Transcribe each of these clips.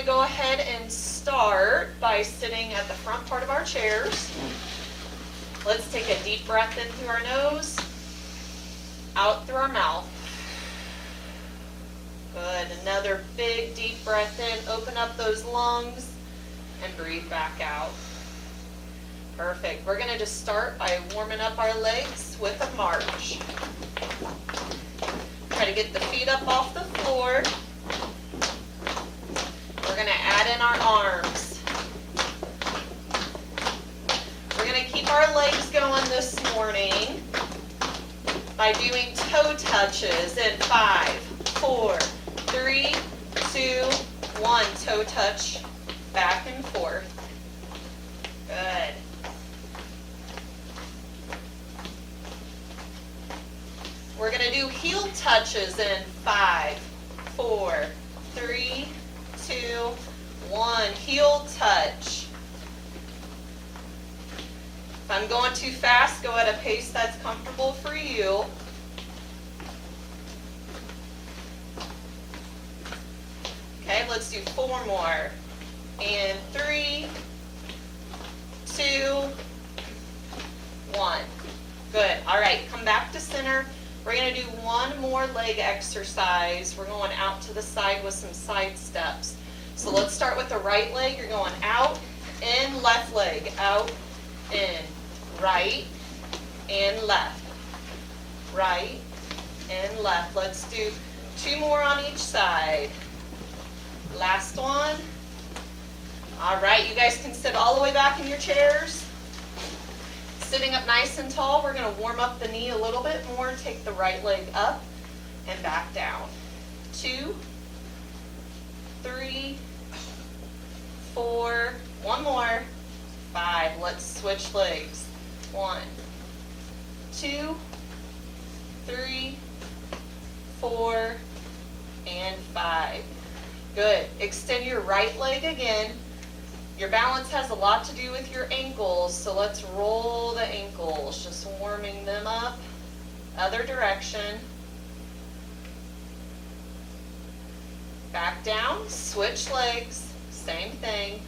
to go ahead and start by sitting at the front part of our chairs. Let's take a deep breath in through our nose, out through our mouth. Good. Another big deep breath in. Open up those lungs and breathe back out. Perfect. We're going to just start by warming up our legs with a march. Try to get the feet up off the floor. We're going to add in our arms. We're going to keep our legs going this morning by doing toe touches in 5, 4, 3, 2, 1. Toe touch back and forth. Good. We're going to do heel touches in 5, 4, 3, 2, 1. Heel touch. If I'm going too fast, go at a pace that's comfortable for you. Okay, let's do 4 more. And 3, 2, 1. Good. All right, come back to center. We're going to do one more leg exercise. We're going out to the side with some side steps. So let's start with the right leg. You're going out, in, left leg, out, in, right, and left, right, and left. Let's do 2 more on each side. Last one. All right, you guys can sit all the way back in your chairs. Sitting up nice and tall, we're going to warm up the knee a little bit more. Take the right leg up and back down. 2, 3, 4, 1 more, 5. Let's switch legs. 1, 2, 3, 4, and 5. Good. Extend your right leg again. Your balance has a lot to do with your ankles, so let's roll the ankles, just warming them up. Other direction. Back down, switch legs, same thing.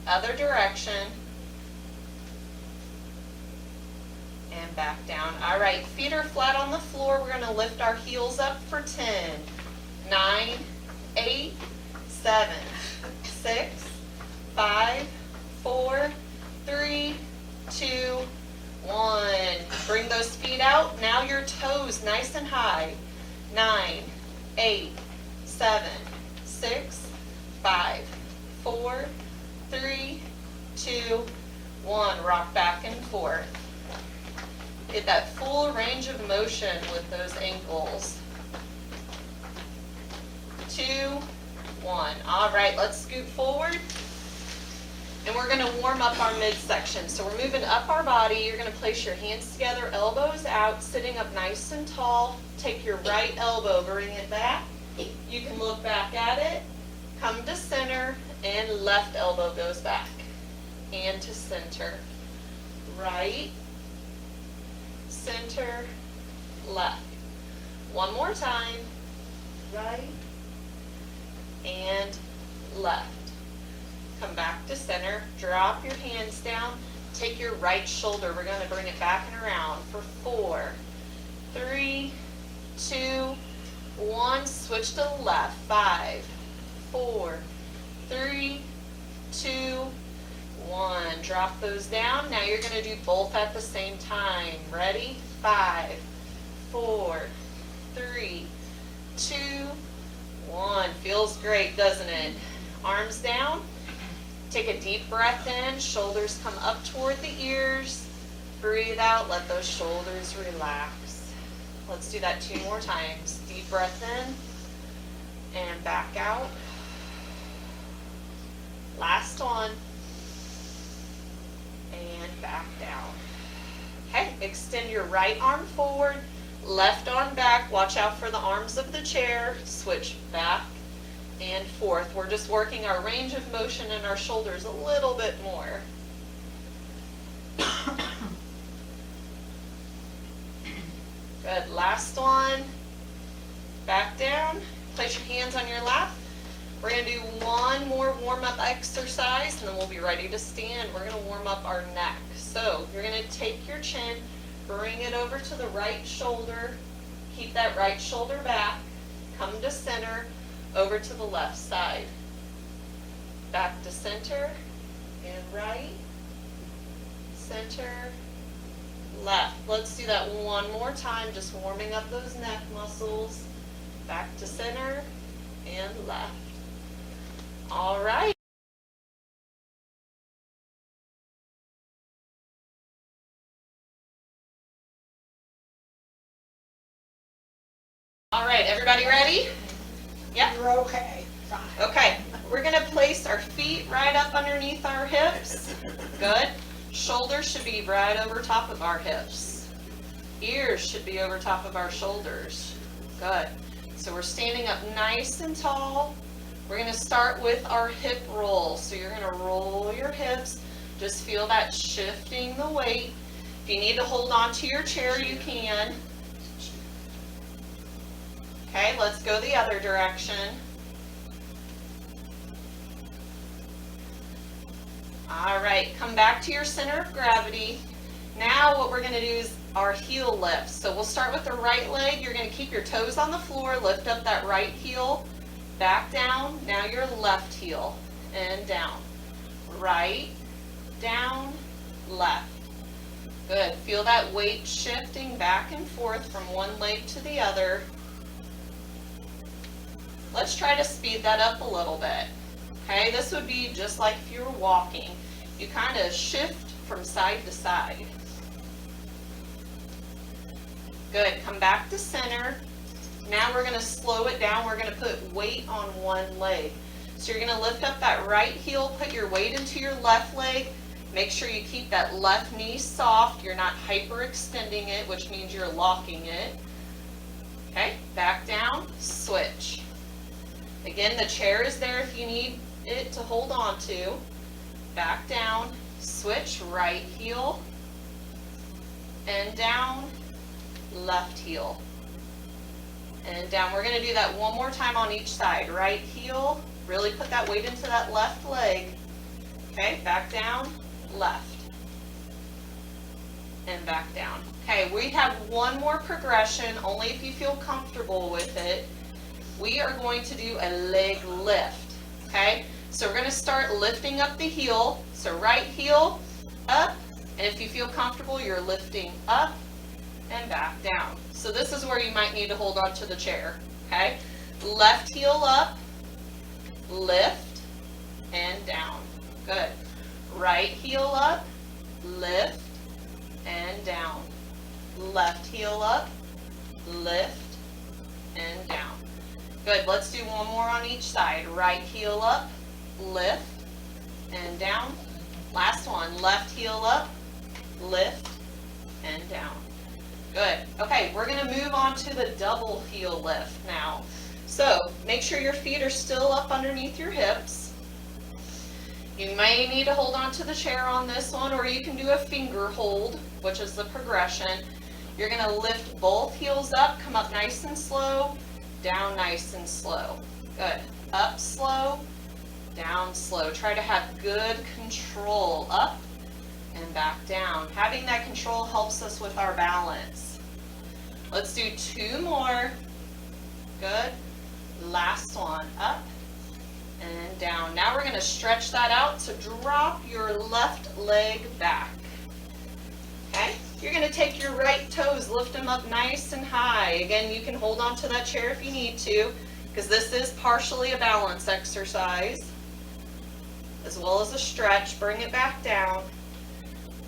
Other direction. And back down. All right, feet are flat on the floor. We're going to lift our heels up for 10, 9, 8, 7, 6, 5, 4, 3, 2, 1. Bring those feet out. Now your toes nice and high. 9, 8, 7, 6, 5, 4, 3, 2, 1. Rock back and forth. Get that full range of motion with those ankles. 2, 1. All right, let's scoot forward. And we're going to warm up our midsection. So we're moving up our body. You're going to place your hands together, elbows out, sitting up nice and tall. Take your right elbow, bring it back. You can look back at it, come to center, and left elbow goes back. And to center. Right, center, left. One more time. Right, and left. Come back to center, drop your hands down, take your right shoulder, we're going to bring it back and around for 4, 3, 2, 1, switch to the left, 5, 4, 3, 2, 1, drop those down. Now you're going to do both at the same time. Ready? 5, 4, 3, 2, 1. Feels great, doesn't it? Arms down. Take a deep breath in. Shoulders come up toward the ears. Breathe out. Let those shoulders relax. Let's do that 2 more times. Deep breath in and back out. Last one. And back down. Okay, extend your right arm forward. Left arm back. Watch out for the arms of the chair. Switch back and forth. We're just working our range of motion in our shoulders a little bit more. Good. Last one. Back down. Place put your hands on your lap. We're going to do one more warm-up exercise, and then we'll be ready to stand. We're going to warm up our neck. So you're going to take your chin, bring it over to the right shoulder, keep that right shoulder back, come to center, over to the left side. Back to center, and right, center, left. Let's do that one more time, just warming up those neck muscles. Back to center, and left. All right. All right, everybody ready? Yep. You're okay. Fine. Okay, we're going to place our feet right up underneath our hips. Good. Shoulders should be right over top of our hips. Ears should be over top of our shoulders. Good. So we're standing up nice and tall. We're going to start with our hip roll. So you're going to roll your hips. Just feel that shifting the weight. If you need to hold on to your chair, you can. Okay, let's go the other direction. All right, come back to your center of gravity. Now what we're going to do is our heel lift. So we'll start with the right leg. You're going to keep your toes on the floor, lift up that right heel, back down. Now your left heel, and down. Right, down, left. Good. Feel that weight shifting back and forth from one leg to the other. Let's try to speed that up a little bit. Okay, this would be just like if you were walking. You kind of shift from side to side. Good, come back to center. Now we're going to slow it down. We're going to put weight on one leg. So you're going to lift up that right heel, put your weight into your left leg. Make sure you keep that left knee soft. You're not hyperextending it, which means you're locking it. Okay, back down, switch. Again, the chair is there if you need it to hold on to. Back down, switch, right heel, and down, left heel, and down. We're going to do that one more time on each side. Right heel, really put that weight into that left leg. Okay, back down, left, and back down. Okay, we have one more progression, only if you feel comfortable with it. We are going to do a leg lift, okay? So we're going to start lifting up the heel. So right heel, up, and if you feel comfortable, you're lifting up and back down. So this is where you might need to hold on to the chair, okay? Left heel up, lift, and down. Good. Right heel up, lift, and down. Left heel up, lift, and down. Good, let's do one more on each side. Right heel up, lift, and down. Last one, left heel up, lift, and down. Good. Okay, we're going to move on to the double heel lift now. So make sure your feet are still up underneath your hips. You may need to hold on to the chair on this one, or you can do a finger hold, which is the progression. You're going to lift both heels up, come up nice and slow, down nice and slow. Good. Up slow, down slow. Try to have good control. Up and back down. Having that control helps us with our balance. Let's do two more. Good. Last one. Up and down. Now we're going to stretch that out. So drop your left leg back. Okay? You're going to take your right toes, lift them up nice and high. Again, you can hold on to that chair if you need to, because this is partially a balance exercise, as well as a stretch. Bring it back down.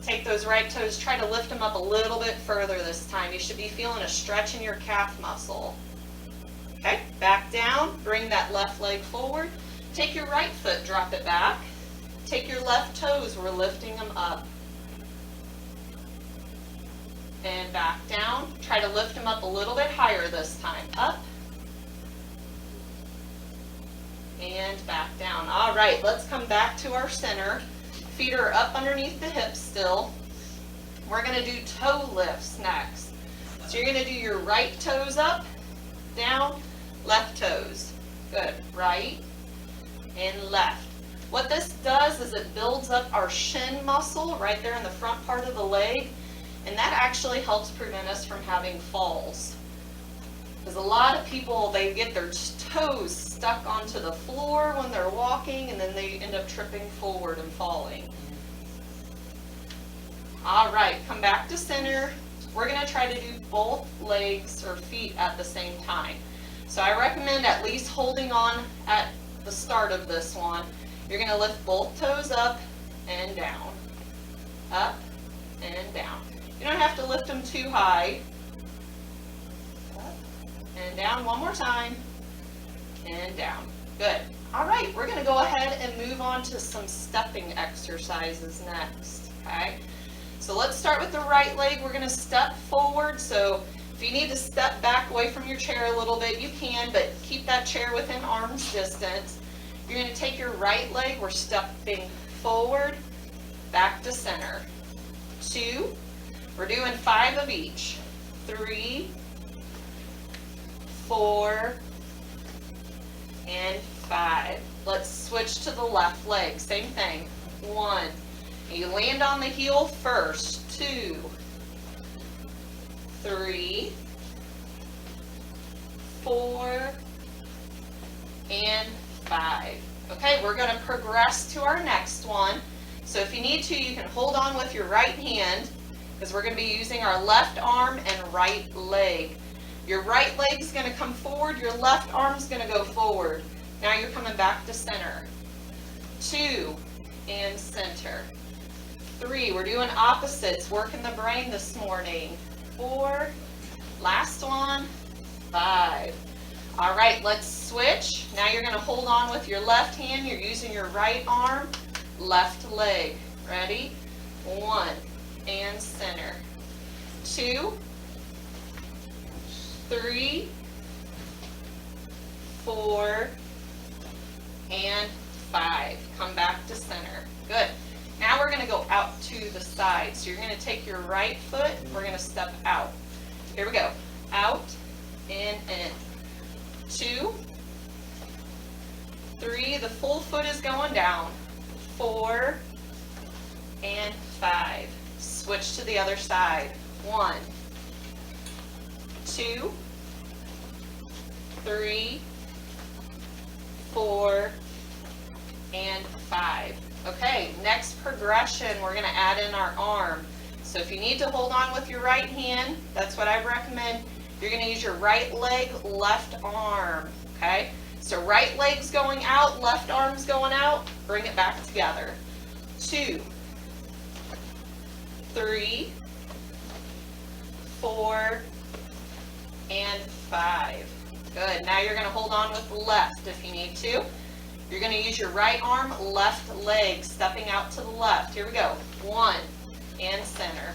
Take those right toes, try to lift them up a little bit further this time. You should be feeling a stretch in your calf muscle. Okay, back down, bring that left leg forward. Take your right foot, drop it back. Take your left toes, we're lifting them up. And back down. Try to lift them up a little bit higher this time. Up. And back down. All right, let's come back to our center. Feet are up underneath the hips still. We're going to do toe lifts next. So you're going to do your right toes up, down, left toes. Good. Right and left. What this does is it builds up our shin muscle right there in the front part of the leg, and that actually helps prevent us from having falls. Because a lot of people, they get their toes stuck onto the floor when they're walking, and then they end up tripping forward and falling. All right, come back to center. We're going to try to do both legs or feet at the same time. So I recommend at least holding on at the start of this one. You're going to lift both toes up and down, up and down. You don't have to lift them too high. Up and down one more time, and down. Good. All right, we're going to go ahead and move on to some stepping exercises next, okay? So let's start with the right leg. We're going to step forward. So if you need to step back away from your chair a little bit, you can, but keep that chair within arm's distance. You're going to take your right leg. We're stepping forward, back to center. 2. We're doing 5 of each. 3, 4, and 5. Let's switch to the left leg. Same thing. 1. You land on the heel first. 2, 3, 4, and 5. Okay, we're going to progress to our next one. So if you need to, you can hold on with your right hand, because we're going to be using our left arm and right leg. Your right leg is going to come forward, your left arm is going to go forward. Now you're coming back to center. 2, and center. 3, we're doing opposites, working the brain this morning. 4, last one, 5. All right, let's switch. Now you're going to hold on with your left hand. You're using your right arm, left leg. Ready? 1, and center. 2, 3, 4, and 5. Come back to center. Good. Now we're going to go out to the side. So you're going to take your right foot, we're going to step out. Here we go. Out, in. 2, 3, the full foot is going down. 4, and 5. Switch to the other side. 1, 2, 3, 4, and 5. Okay, next progression, we're going to add in our arm. So if you need to hold on with your right hand, that's what I recommend. You're going to use your right leg, left arm, okay? So right leg's going out, left arm's going out, bring it back together. 2, 3, 4, and 5. Good. Now you're going to hold on with the left if you need to. You're going to use your right arm, left leg, stepping out to the left. Here we go. 1, and center.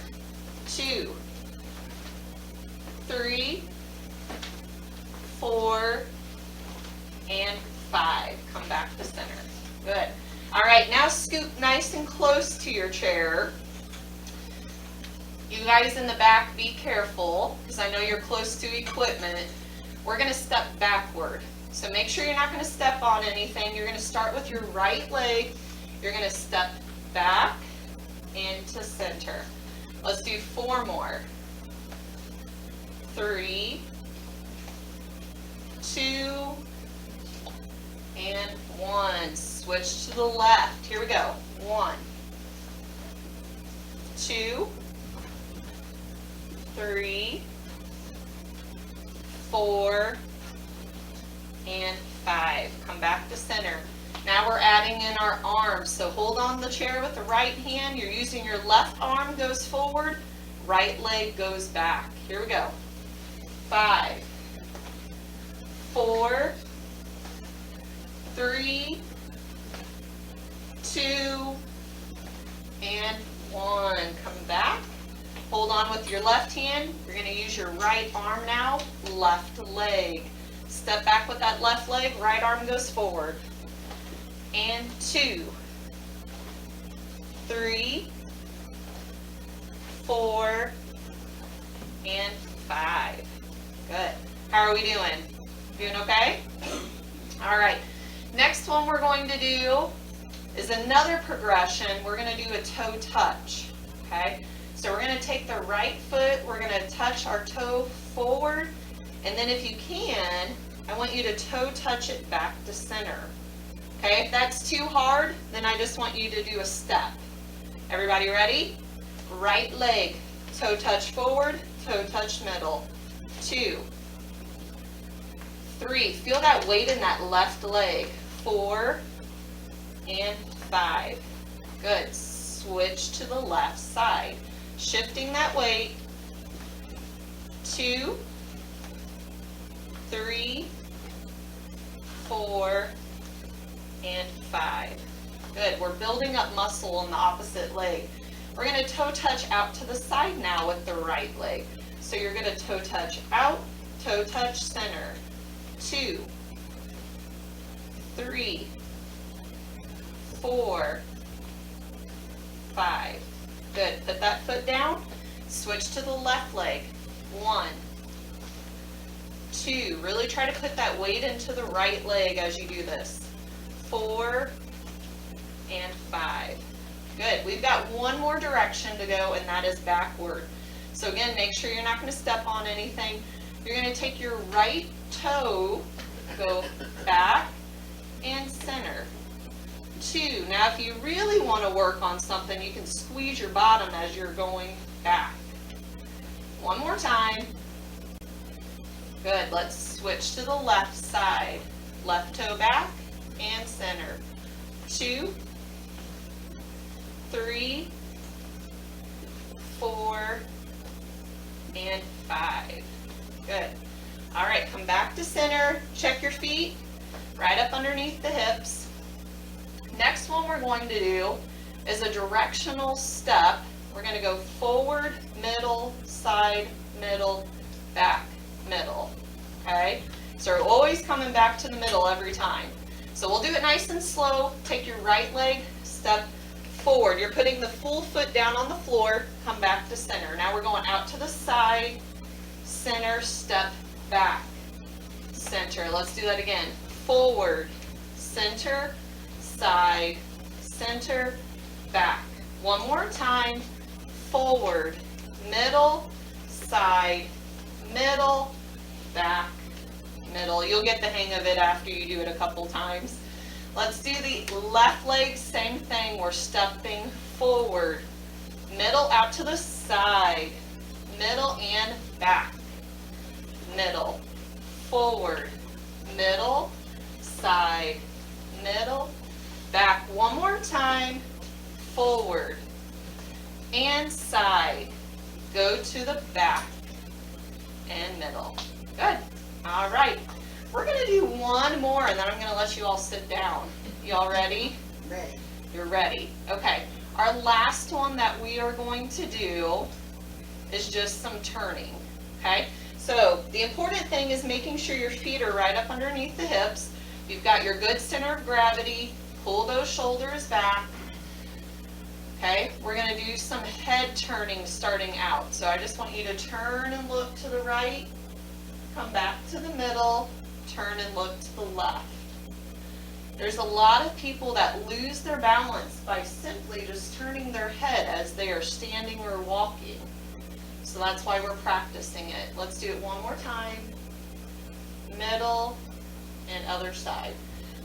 2, 3, 4, and 5. Come back to center. Good. All right, now scoot nice and close to your chair. You guys in the back, be careful, because I know you're close to equipment. We're going to step backward. So make sure you're not going to step on anything. You're going to start with your right leg. You're going to step back into center. Let's do 4 more. 3, 2, and 1. Switch to the left. Here we go. 1, 2, 3, 4, and 5. Come back to center. Now we're adding in our arms. So hold on the chair with the right hand. You're using your left arm goes forward, right leg goes back. Here we go. 5, 4, 3, 2, and 1. Come back. Hold on with your left hand. You're going to use your right arm now, left leg. Step back with that left leg, right arm goes forward. And 2, 3, 4, and 5. Good. How are we doing? Doing okay? All right, next one we're going to do is another progression. We're going to do a toe touch, okay? So we're going to take the right foot, we're going to touch our toe forward, and then if you can, I want you to toe touch it back to center. Okay, if that's too hard, then I just want you to do a step. Everybody ready? Right leg, toe touch forward, toe touch middle. 2, 3, feel that weight in that left leg. 4 and 5. Good, switch to the left side. Shifting that weight. 2, 3, 4, and 5. Good, we're building up muscle on the opposite leg. We're going to toe touch out to the side now with the right leg. So you're going to toe touch out, toe touch center. 2, 3, 4, 5. Good, put that foot down, switch to the left leg. 1, 2, really try to put that weight into the right leg as you do this. 4 and 5. Good, we've got one more direction to go, and that is backward. So again, make sure you're not going to step on anything. You're going to take your right toe, go back and center. 2, now if you really want to work on something, you can squeeze your bottom as you're going back. One more time. Good, let's switch to the left side. Left toe back and center. 2, 3, 4, and 5. Good. All right, come back to center. Check your feet right up underneath the hips. Next one we're going to do is a directional step. We're going to go forward, middle, side, middle, back, middle. Okay? So we're always coming back to the middle every time. So we'll do it nice and slow. Take your right leg, step forward. You're putting the full foot down on the floor, come back to center. Now we're going out to the side, center, step back, center. Let's do that again. Forward, center, side, center, back. One more time. Forward, middle, side, middle, back, middle. You'll get the hang of it after you do it a couple times. Let's do the left leg, same thing. We're stepping forward, middle out to the side, middle and back, middle, forward, middle, side, middle, back. One more time. Forward and side. Go to the back and middle. Good. All right. We're going to do one more, and then I'm going to let you all sit down. Y'all ready? Ready. You're ready. Okay. Our last one that we are going to do is just some turning. Okay? So the important thing is making sure your feet are right up underneath the hips. You've got your good center of gravity. Pull those shoulders back. Okay, we're going to do some head turning starting out. So I just want you to turn and look to the right, come back to the middle, turn and look to the left. There's a lot of people that lose their balance by simply just turning their head as they are standing or walking. So that's why we're practicing it. Let's do it one more time. Middle and other side.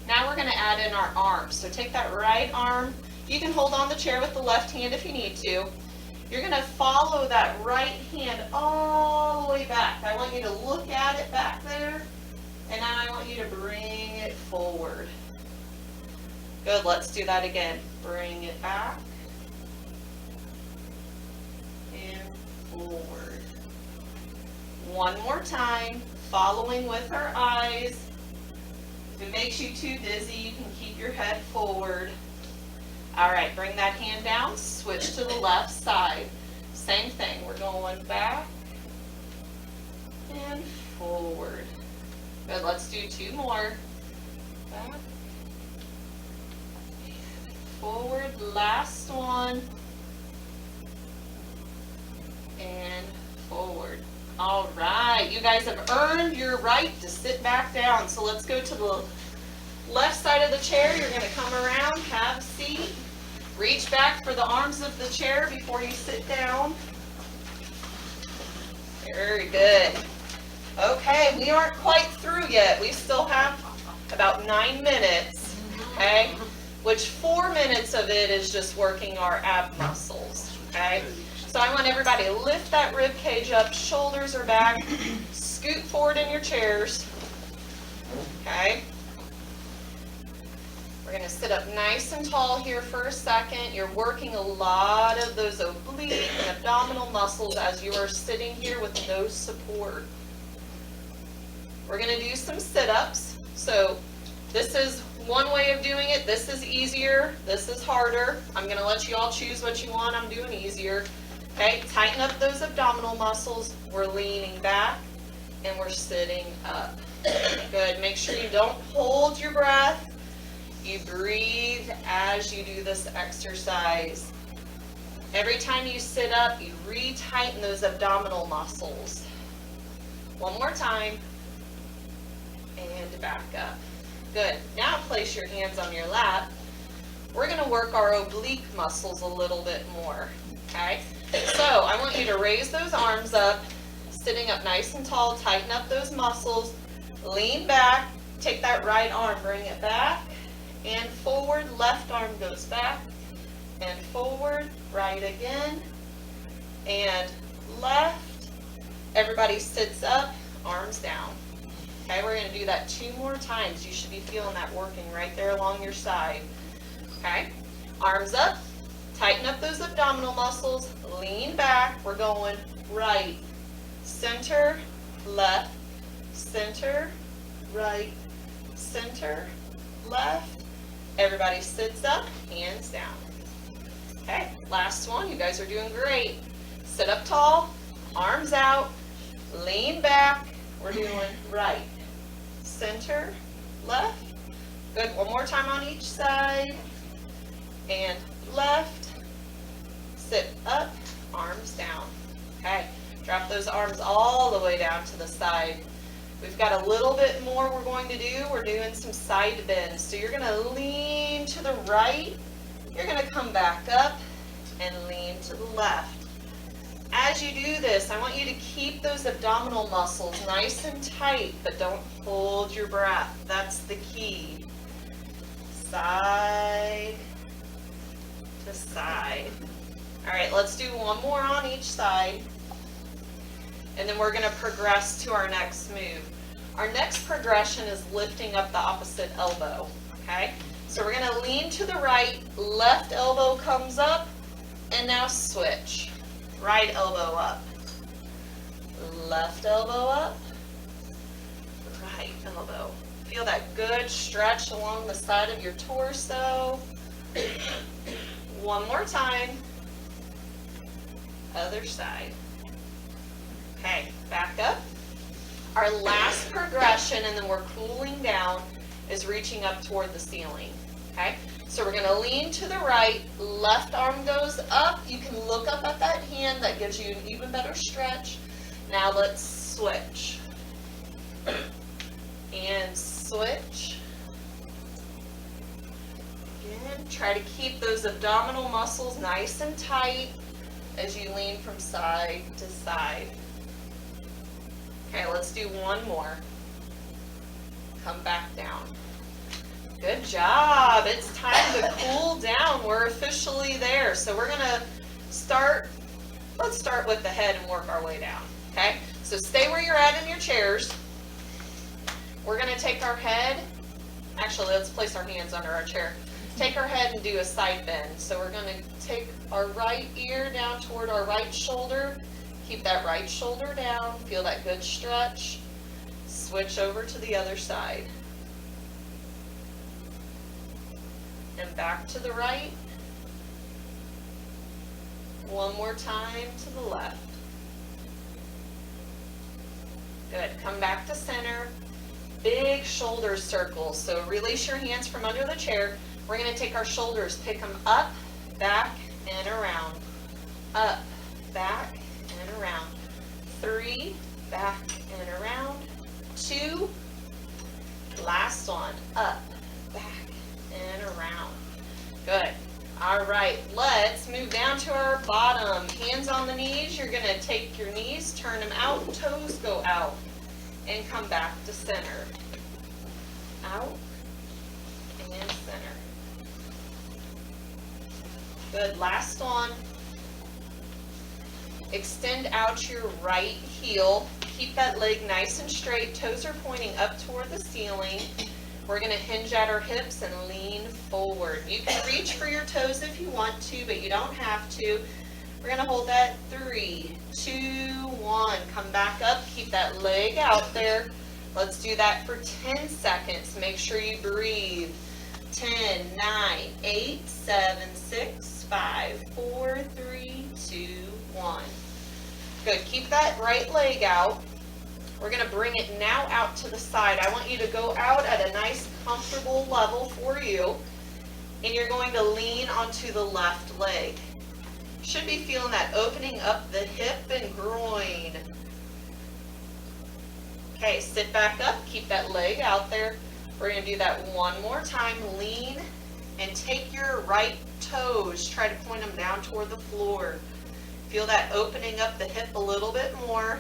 Now we're going to add in our arms. So take that right arm. You can hold on the chair with the left hand if you need to. You're going to follow that right hand all the way back. I want you to look at it back there, and now I want you to bring it forward. Good, let's do that again. Bring it back and forward. One more time, following with our eyes. If it makes you too dizzy, you can keep your head forward. All right, bring that hand down, switch to the left side. Same thing, we're going back and forward. Good, let's do two more. Back and forward, last one. And forward. All right, you guys have earned your right to sit back down. So let's go to the Left side of the chair, you're gonna come around, have a seat. Reach back for the arms of the chair before you sit down. Very good. Okay, we aren't quite through yet. We still have about 9 minutes, okay? Which 4 minutes of it is just working our ab muscles, okay? So I want everybody to lift that rib cage up, shoulders are back, scoot forward in your chairs, okay? We're gonna sit up nice and tall here for a second. You're working a lot of those oblique and abdominal muscles as you are sitting here with no support. We're gonna do some sit-ups. So this is one way of doing it. This is easier, this is harder. I'm gonna let you all choose what you want. I'm doing easier. Okay, tighten up those abdominal muscles. We're leaning back and we're sitting up. Good, make sure you don't hold your breath. You breathe as you do this exercise. Every time you sit up, you re-tighten those abdominal muscles. One more time, and back up. Good, now place your hands on your lap. We're gonna work our oblique muscles a little bit more, okay? So I want you to raise those arms up, sitting up nice and tall, tighten up those muscles, lean back, take that right arm, bring it back, and forward, left arm goes back, and forward, right again, and left. Everybody sits up, arms down. Okay, we're gonna do that 2 more times. You should be feeling that working right there along your side. Okay, arms up, tighten up those abdominal muscles, lean back. We're going right, center, left, center, right, center, left. Everybody sits up, hands down. Okay, last one. You guys are doing great. Sit up tall, arms out, lean back. We're doing right, center, left. Good, one more time on each side. And left, sit up, arms down. Okay, drop those arms all the way down to the side. We've got a little bit more we're going to do. We're doing some side bends. So you're gonna lean to the right, you're gonna come back up and lean to the left. As you do this, I want you to keep those abdominal muscles nice and tight, but don't hold your breath. That's the key. Side to side. All right, let's do one more on each side. And then we're gonna progress to our next move. Our next progression is lifting up the opposite elbow, okay? So we're gonna lean to the right, left elbow comes up, and now switch. Right elbow up, left elbow up, right elbow. Feel that good stretch along the side of your torso. One more time, other side. Okay, back up. Our last progression, and then we're cooling down, is reaching up toward the ceiling, okay? So we're gonna lean to the right, left arm goes up. You can look up at that hand, that gives you an even better stretch. Now let's switch. And switch. Again, try to keep those abdominal muscles nice and tight as you lean from side to side. Okay, let's do one more. Come back down. Good job. It's time to cool down. We're officially there. So we're gonna start, let's start with the head and work our way down, okay? So stay where you're at in your chairs. We're gonna take our head, actually let's place our hands under our chair. Take our head and do a side bend. So we're gonna take our right ear down toward our right shoulder. Keep that right shoulder down, feel that good stretch. Switch over to the other side. And back to the right. One more time to the left. Good, come back to center. Big shoulder circles, so release your hands from under the chair. We're gonna take our shoulders, pick them up, back, and around. Up, back, and around. 3, back and around. 2, last one, up, knees, you're gonna take your knees, turn them out, toes go out, and come back to center. Out and center. Good, last one. Extend out your right heel. Keep that leg nice and straight. Toes are pointing up toward the ceiling. We're going to hinge at our hips and lean forward. You can reach for your toes if you want to, but you don't have to. We're going to hold that 3, 2, 1. Come back up. Keep that leg out there. Let's do that for 10 seconds. Make sure you breathe. 10, 9, 8, 7, 6, 5, 4, 3, 2, 1. Good. Keep that right leg out. We're going to bring it now out to the side. I want you to go out at a nice comfortable level for you, and you're going to lean onto the left leg. Should be feeling that opening up the hip and groin. Okay, sit back up, keep that leg out there. We're going to do that one more time. Lean and take your right toes, try to point them down toward the floor. Feel that opening up the hip a little bit more.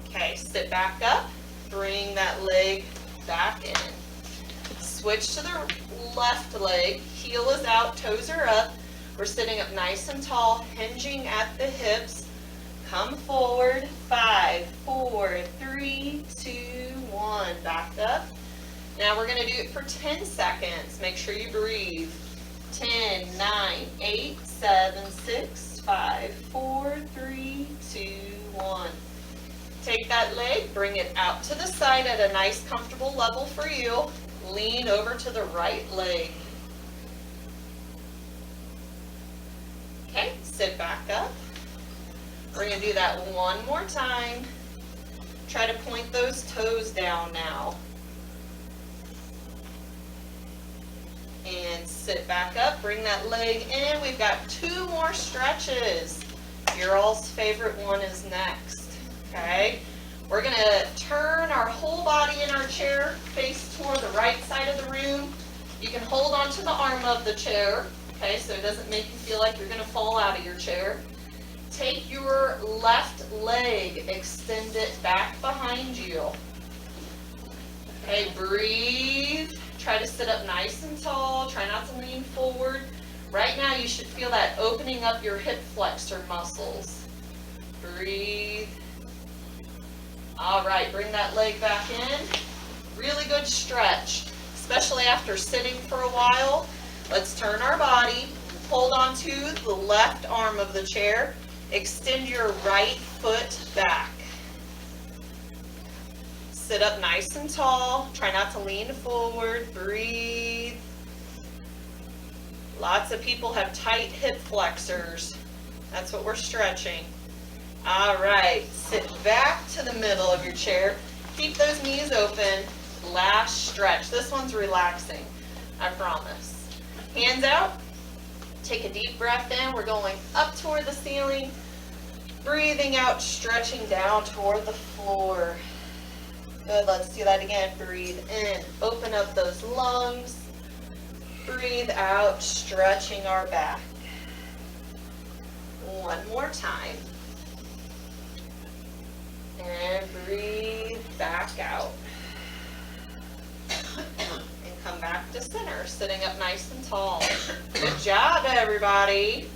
Okay, sit back up, bring that leg back in. Switch to the left leg, heel is out, toes are up. We're sitting up nice and tall, hinging at the hips. Come forward, 5, 4, 3, 2, 1, back up. Now we're gonna do it for 10 seconds. Make sure you breathe. 10, 9, 8, 7, 6, 5, 4, 3, 2, 1. Take that leg, bring it out to the side at a nice comfortable level for you. Lean over to the right leg. Okay, sit back up. We're going to do that one more time. Try to point those toes down now. And sit back up, bring that leg in. We've got 2 more stretches. Your all's favorite one is next. Okay, we're going to turn our whole body in our chair, face toward the right side of the room. You can hold onto the arm of the chair, okay, so it doesn't make you feel like you're going to fall out of your chair. Take your left leg, extend it back behind you. Okay, breathe. Try to sit up nice and tall. Try not to lean forward. Right now you should feel that opening up your hip flexor muscles. Breathe. All right, bring that leg back in. Really good stretch, especially after sitting for a while. Let's turn our body. Hold on to the left arm of the chair. Extend your right foot back. Sit up nice and tall. Try not to lean forward. Breathe. Lots of people have tight hip flexors. That's what we're stretching. All right, sit back to the middle of your chair. Keep those knees open. Last stretch. This one's relaxing, I promise. Hands out. Take a deep breath in. We're going up toward the ceiling. Breathing out, stretching down toward the floor. Good, let's do that again. Breathe in, open up those lungs. Breathe out, stretching our back. One more time. And breathe back out. And come back to center, sitting up nice and tall. Good job, everybody.